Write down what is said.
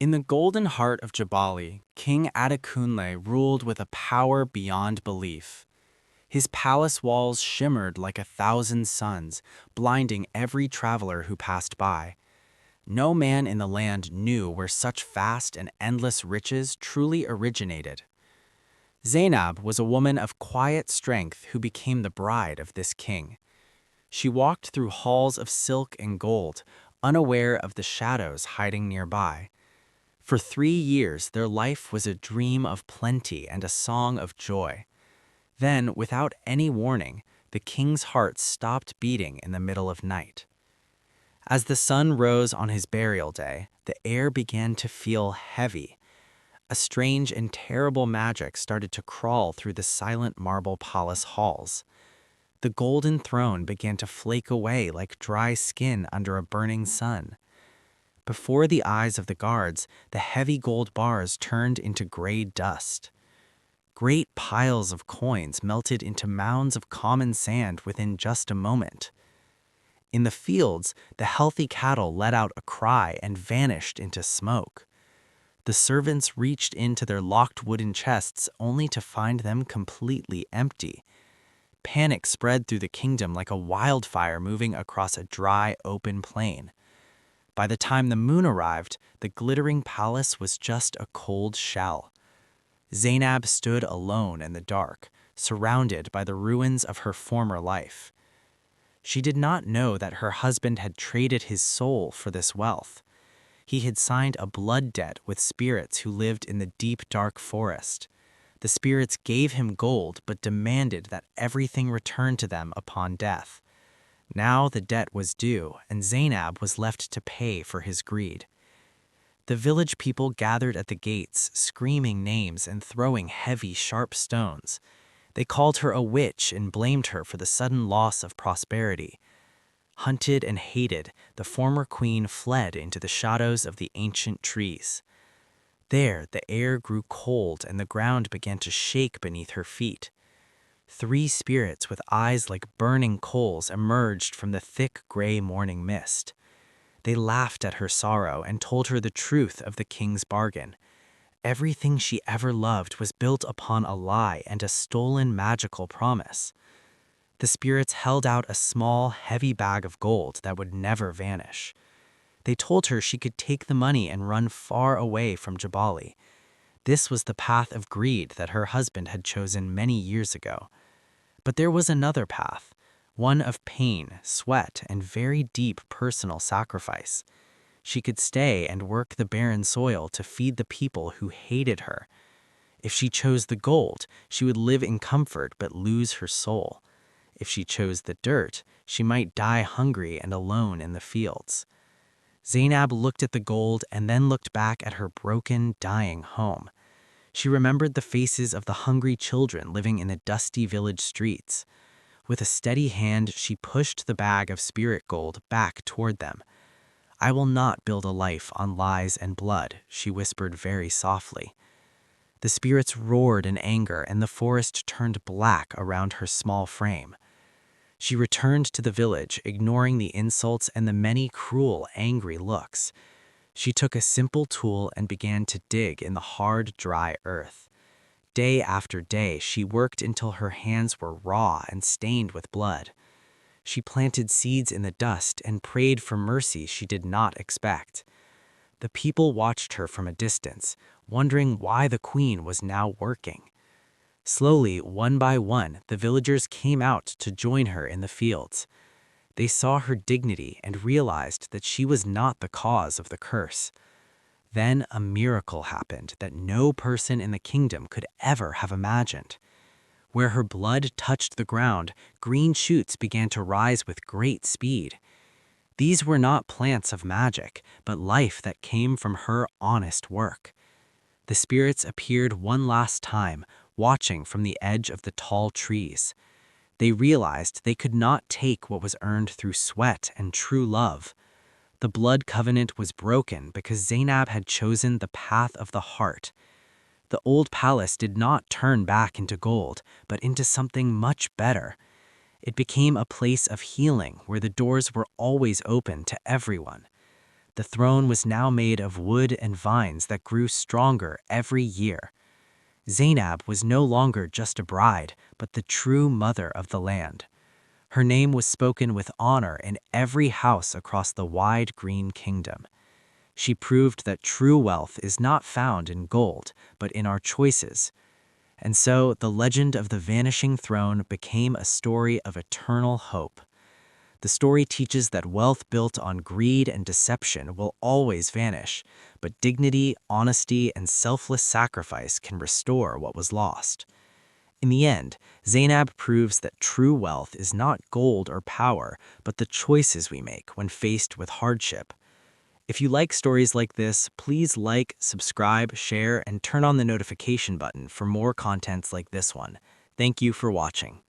In the golden heart of Jabali, King Adekunle ruled with a power beyond belief. His palace walls shimmered like 1,000 suns, blinding every traveler who passed by. No man in the land knew where such vast and endless riches truly originated. Zainab was a woman of quiet strength who became the bride of this king. She walked through halls of silk and gold, unaware of the shadows hiding nearby. For 3 years, their life was a dream of plenty and a song of joy. Then, without any warning, the king's heart stopped beating in the middle of night. As the sun rose on his burial day, the air began to feel heavy. A strange and terrible magic started to crawl through the silent marble palace halls. The golden throne began to flake away like dry skin under a burning sun. Before the eyes of the guards, the heavy gold bars turned into gray dust. Great piles of coins melted into mounds of common sand within just a moment. In the fields, the healthy cattle let out a cry and vanished into smoke. The servants reached into their locked wooden chests only to find them completely empty. Panic spread through the kingdom like a wildfire moving across a dry, open plain. By the time the moon arrived, the glittering palace was just a cold shell. Zainab stood alone in the dark, surrounded by the ruins of her former life. She did not know that her husband had traded his soul for this wealth. He had signed a blood debt with spirits who lived in the deep, dark forest. The spirits gave him gold but demanded that everything return to them upon death. Now the debt was due, and Zainab was left to pay for his greed. The village people gathered at the gates, screaming names and throwing heavy, sharp stones. They called her a witch and blamed her for the sudden loss of prosperity. Hunted and hated, the former queen fled into the shadows of the ancient trees. There, the air grew cold and the ground began to shake beneath her feet. 3 spirits with eyes like burning coals emerged from the thick gray morning mist. They laughed at her sorrow and told her the truth of the king's bargain. Everything she ever loved was built upon a lie and a stolen magical promise. The spirits held out a small, heavy bag of gold that would never vanish. They told her she could take the money and run far away from Jabali. This was the path of greed that her husband had chosen many years ago. But there was another path, one of pain, sweat, and very deep personal sacrifice. She could stay and work the barren soil to feed the people who hated her. If she chose the gold, she would live in comfort but lose her soul. If she chose the dirt, she might die hungry and alone in the fields. Zainab looked at the gold and then looked back at her broken, dying home. She remembered the faces of the hungry children living in the dusty village streets. With a steady hand, she pushed the bag of spirit gold back toward them. "I will not build a life on lies and blood," she whispered very softly. The spirits roared in anger and the forest turned black around her small frame. She returned to the village, ignoring the insults and the many cruel, angry looks. She took a simple tool and began to dig in the hard, dry earth. Day after day, she worked until her hands were raw and stained with blood. She planted seeds in the dust and prayed for mercy she did not expect. The people watched her from a distance, wondering why the queen was now working. Slowly, one by one, the villagers came out to join her in the fields. They saw her dignity and realized that she was not the cause of the curse. Then a miracle happened that no person in the kingdom could ever have imagined. Where her blood touched the ground, green shoots began to rise with great speed. These were not plants of magic, but life that came from her honest work. The spirits appeared one last time, watching from the edge of the tall trees. They realized they could not take what was earned through sweat and true love. The blood covenant was broken because Zainab had chosen the path of the heart. The old palace did not turn back into gold, but into something much better. It became a place of healing where the doors were always open to everyone. The throne was now made of wood and vines that grew stronger every year. Zainab was no longer just a bride, but the true mother of the land. Her name was spoken with honor in every house across the wide green kingdom. She proved that true wealth is not found in gold, but in our choices. And so the legend of the vanishing throne became a story of eternal hope. The story teaches that wealth built on greed and deception will always vanish, but dignity, honesty, and selfless sacrifice can restore what was lost. In the end, Zainab proves that true wealth is not gold or power, but the choices we make when faced with hardship. If you like stories like this, please like, subscribe, share, and turn on the notification button for more contents like this one. Thank you for watching.